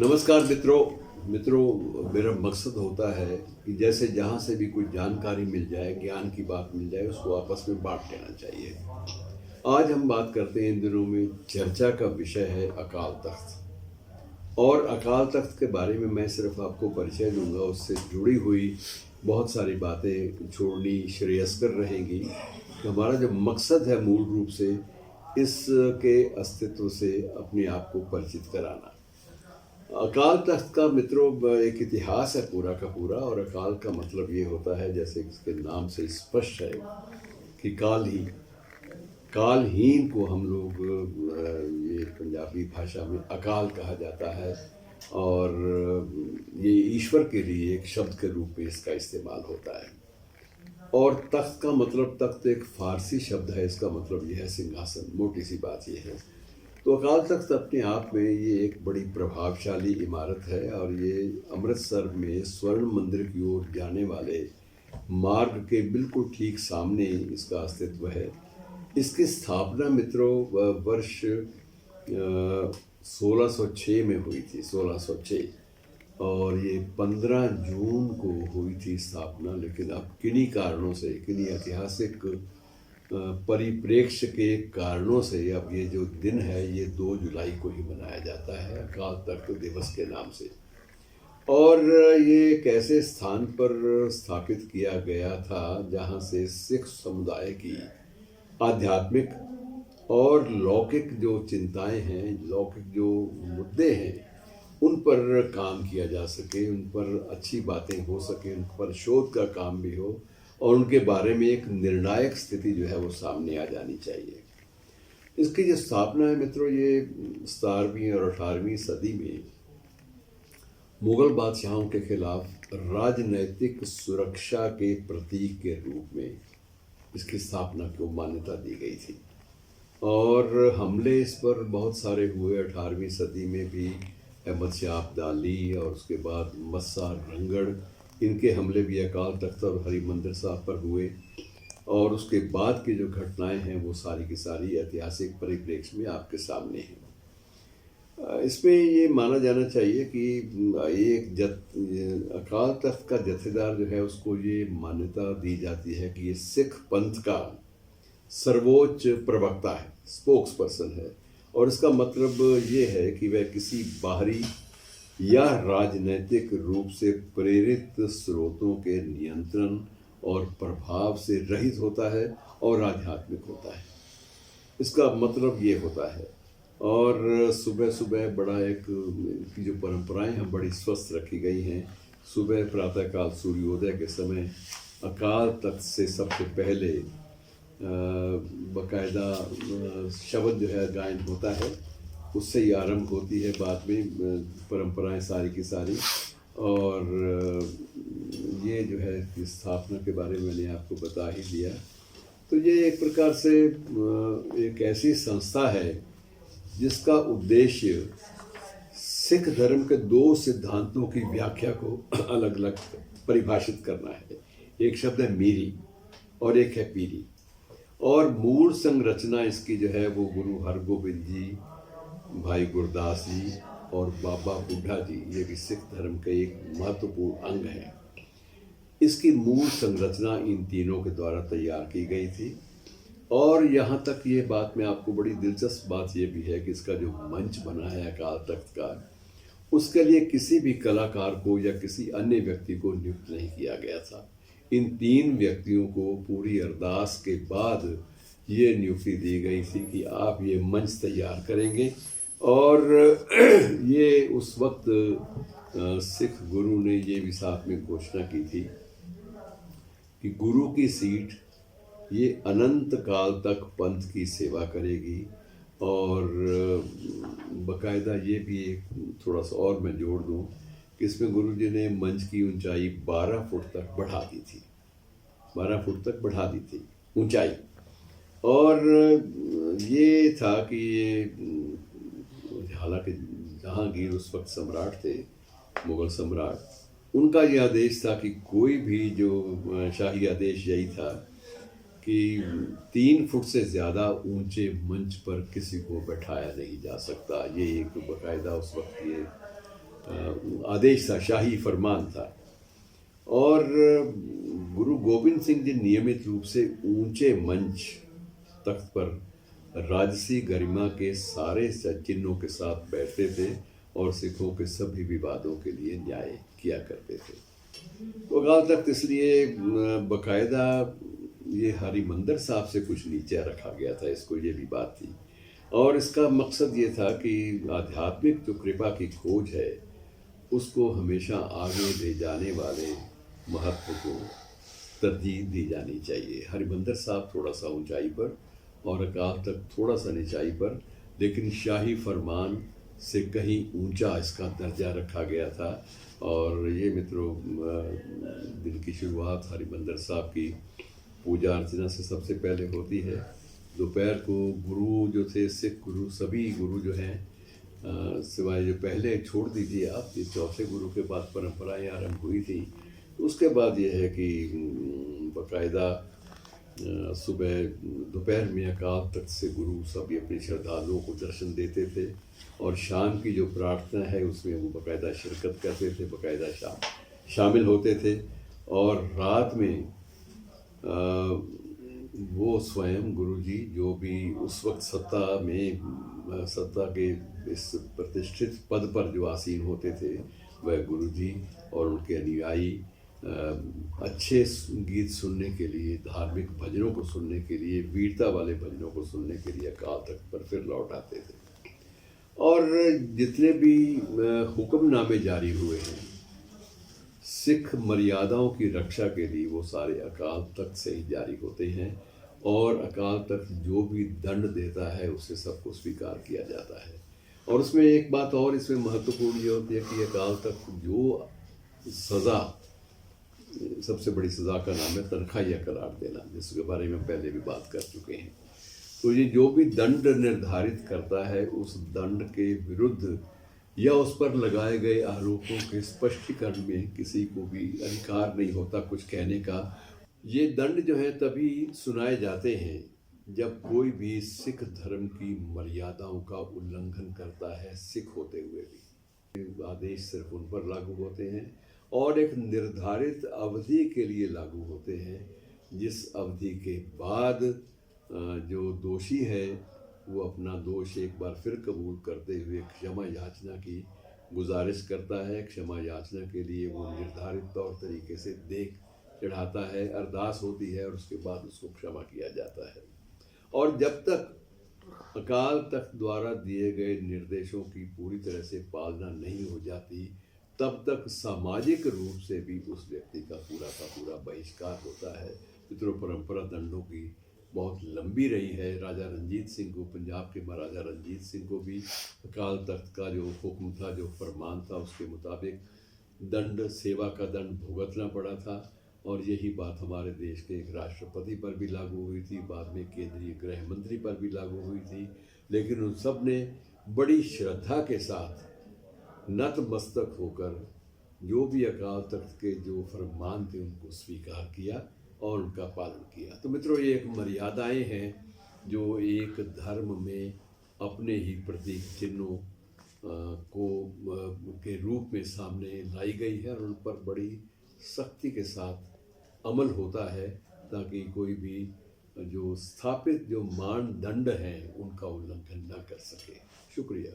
नमस्कार मित्रों, मेरा मकसद होता है कि जैसे जहाँ से भी कोई जानकारी मिल जाए, ज्ञान की बात मिल जाए, उसको आपस में बांट लेना चाहिए। आज हम बात करते हैं, इन दिनों में चर्चा का विषय है अकाल तख्त। और अकाल तख्त के बारे में मैं सिर्फ आपको परिचय दूंगा, उससे जुड़ी हुई बहुत सारी बातें छोड़नी श्रेयस्कर रहेंगी। कि हमारा जो मकसद है मूल रूप से इसके अस्तित्व से अपने आप को परिचित कराना। अकाल तख्त का मित्रों एक इतिहास है पूरा का पूरा। और अकाल का मतलब ये होता है, जैसे इसके नाम से स्पष्ट है, कि कालहीन को हम लोग ये पंजाबी भाषा में अकाल कहा जाता है। और ये ईश्वर के लिए एक शब्द के रूप में इसका इस्तेमाल होता है। और तख्त का मतलब, तख्त एक फारसी शब्द है, इसका मतलब यह है सिंहासन। मोटी सी बात यह है। तो अकाल तख्त अपने आप में ये एक बड़ी प्रभावशाली इमारत है। और ये अमृतसर में स्वर्ण मंदिर की ओर जाने वाले मार्ग के बिल्कुल ठीक सामने इसका अस्तित्व है। इसकी स्थापना मित्रों वर्ष 1606 में हुई थी, 1606। और ये 15 जून को हुई थी स्थापना। लेकिन अब किन्हीं कारणों से, किन्हीं ऐतिहासिक परिप्रेक्ष्य के कारणों से अब ये जो दिन है ये 2 जुलाई को ही मनाया जाता है, अकाल तख्त दिवस के नाम से। और ये एक ऐसे स्थान पर स्थापित किया गया था जहाँ से सिख समुदाय की आध्यात्मिक और लौकिक जो चिंताएं हैं, लौकिक जो मुद्दे हैं, उन पर काम किया जा सके, उन पर अच्छी बातें हो सके, उन पर शोध का काम भी हो, और उनके बारे में एक निर्णायक स्थिति जो है वो सामने आ जानी चाहिए। इसकी जो स्थापना है मित्रों, ये 17वीं और 18वीं सदी में मुगल बादशाहों के खिलाफ राजनैतिक सुरक्षा के प्रतीक के रूप में इसकी स्थापना को मान्यता दी गई थी। और हमले इस पर बहुत सारे हुए। 18वीं सदी में भी अहमद शाह अब्दाली और उसके बाद मस्सा रंगड़, इनके हमले भी अकाल तख्त और हरिमंदिर साहब पर हुए। और उसके बाद की जो घटनाएं हैं वो सारी की सारी ऐतिहासिक परिप्रेक्ष्य में आपके सामने हैं। इसमें ये माना जाना चाहिए कि एक अकाल तख्त का जथेदार जो है उसको ये मान्यता दी जाती है कि ये सिख पंथ का सर्वोच्च प्रवक्ता है, स्पोक्स पर्सन है। और इसका मतलब ये है कि वह किसी बाहरी या राजनैतिक रूप से प्रेरित स्रोतों के नियंत्रण और प्रभाव से रहित होता है और आध्यात्मिक होता है। इसका मतलब ये होता है। और सुबह सुबह बड़ा एक की जो परंपराएं हैं बड़ी स्वस्थ रखी गई हैं। सुबह प्रातःकाल सूर्योदय के समय अकाल तख्त से सबसे पहले बाकायदा शब्द जो है गायन होता है, उससे ही आरंभ होती है। बाद में परंपराएं सारी की सारी। और ये जो है कि स्थापना के बारे में मैंने आपको बता ही दिया। तो ये एक प्रकार से एक ऐसी संस्था है जिसका उद्देश्य सिख धर्म के 2 सिद्धांतों की व्याख्या को अलग अलग परिभाषित करना है। एक शब्द है मीरी और एक है पीरी। और मूल संरचना इसकी जो है वो गुरु हरगोबिंद जी, भाई गुरदास जी और बाबा बुढ़ा जी, ये भी सिख धर्म के एक महत्वपूर्ण अंग है। इसकी मूल संरचना इन तीनों के द्वारा तैयार की गई थी। और यहाँ तक ये बात में आपको बड़ी दिलचस्प बात ये भी है कि इसका जो मंच बना है अकाल तख्त का, उसके लिए किसी भी कलाकार को या किसी अन्य व्यक्ति को नियुक्त नहीं किया गया था। इन 3 व्यक्तियों को पूरी अरदास के बाद ये नियुक्ति दी गई थी कि आप ये मंच तैयार करेंगे। और ये उस वक्त सिख गुरु ने ये भी साथ में घोषणा की थी कि गुरु की सीट ये अनंत काल तक पंथ की सेवा करेगी। और बाकायदा ये भी एक थोड़ा सा और मैं जोड़ दूं कि इसमें गुरु जी ने मंच की ऊंचाई 12 फुट तक बढ़ा दी थी, 12 फुट तक बढ़ा दी थी ऊंचाई। और ये था कि ये, हालांकि जहांगीर उस वक्त सम्राट थे, मुगल सम्राट, उनका यह आदेश था कि कोई भी जो शाही आदेश यही था कि 3 फुट से ज़्यादा ऊंचे मंच पर किसी को बैठाया नहीं जा सकता। ये एक बाकायदा उस वक्त ये आदेश था, शाही फरमान था। और गुरु गोविंद सिंह जी नियमित रूप से ऊंचे मंच तख्त पर राजसी गरिमा के सारे चिन्हों के साथ बैठते थे और सिखों के सभी विवादों के लिए न्याय किया करते थे। तो अकाल तख्त इसलिए बकायदा ये हरिमंदिर साहब से कुछ नीचे रखा गया था, इसको ये भी बात थी। और इसका मकसद ये था कि आध्यात्मिक जो कृपा की खोज है उसको हमेशा आगे ले जाने वाले महत्व को तरजीह दी जानी चाहिए। हरिमंदिर साहब थोड़ा सा ऊंचाई पर और अकाल तख्त थोड़ा सा निचाई पर, लेकिन शाही फरमान से कहीं ऊंचा इसका दर्जा रखा गया था। और ये मित्रों, दिन की शुरुआत हरिमंदिर साहब की पूजा अर्चना से सबसे पहले होती है। दोपहर को गुरु जो थे, सिख गुरु, सभी गुरु जो हैं, सिवाय जो पहले छोड़ दीजिए आप, ये चौथे गुरु के बाद परंपराएं आरंभ हुई थी। उसके बाद ये है कि बाकायदा सुबह दोपहर में अकाल तख्त से गुरु सभी अपने श्रद्धालुओं को दर्शन देते थे और शाम की जो प्रार्थना है उसमें वो बाकायदा शिरकत करते थे, बाकायदा शामिल होते थे। और रात में वो स्वयं गुरुजी जो भी उस वक्त सत्ता के इस प्रतिष्ठित पद पर जो आसीन होते थे, वह गुरुजी और उनके अनुयायी अच्छे गीत सुनने के लिए, धार्मिक भजनों को सुनने के लिए, वीरता वाले भजनों को सुनने के लिए अकाल तख्त पर फिर लौट आते थे। और जितने भी हुक्मनामे जारी हुए हैं सिख मर्यादाओं की रक्षा के लिए, वो सारे अकाल तख्त से ही जारी होते हैं। और अकाल तख्त जो भी दंड देता है उसे सबको स्वीकार किया जाता है। और उसमें एक बात और इसमें महत्वपूर्ण ये होती है कि अकाल तख्त जो सज़ा, सबसे बड़ी सज़ा का नाम है तनख्वाहिया करार देना, जिसके बारे में पहले भी बात कर चुके हैं। तो ये जो भी दंड निर्धारित करता है उस दंड के विरुद्ध या उस पर लगाए गए आरोपों के स्पष्टीकरण में किसी को भी अधिकार नहीं होता कुछ कहने का। ये दंड जो है तभी सुनाए जाते हैं जब कोई भी सिख धर्म की मर्यादाओं का उल्लंघन करता है, सिख होते हुए भी। आदेश सिर्फ उन पर लागू होते हैं और एक निर्धारित अवधि के लिए लागू होते हैं, जिस अवधि के बाद जो दोषी है वो अपना दोष एक बार फिर कबूल करते हुए क्षमा याचना की गुजारिश करता है। क्षमा याचना के लिए वो निर्धारित तौर तरीके से देख चढ़ाता है, अरदास होती है और उसके बाद उसको क्षमा किया जाता है। और जब तक अकाल तख्त द्वारा दिए गए निर्देशों की पूरी तरह से पालना नहीं हो जाती, तब तक सामाजिक रूप से भी उस व्यक्ति का पूरा बहिष्कार होता है। मित्रों, परंपरा दंडों की बहुत लंबी रही है। राजा रंजीत सिंह को, पंजाब के महाराजा रंजीत सिंह को भी अकाल तख्त का जो हुक्म था, जो फरमान था, उसके मुताबिक दंड, सेवा का दंड भुगतना पड़ा था। और यही बात हमारे देश के एक राष्ट्रपति पर भी लागू हुई थी, बाद में केंद्रीय गृह मंत्री पर भी लागू हुई थी। लेकिन उन सब ने बड़ी श्रद्धा के साथ नतमस्तक होकर जो भी अकाल तख्त के जो फरमान थे उनको स्वीकार किया और उनका पालन किया। तो मित्रों, ये एक मर्यादाएं हैं जो एक धर्म में अपने ही प्रतीक चिन्हों के रूप में सामने लाई गई है और उन पर बड़ी सख्ती के साथ अमल होता है, ताकि कोई भी जो स्थापित जो मानदंड हैं उनका उल्लंघन ना कर सके। शुक्रिया।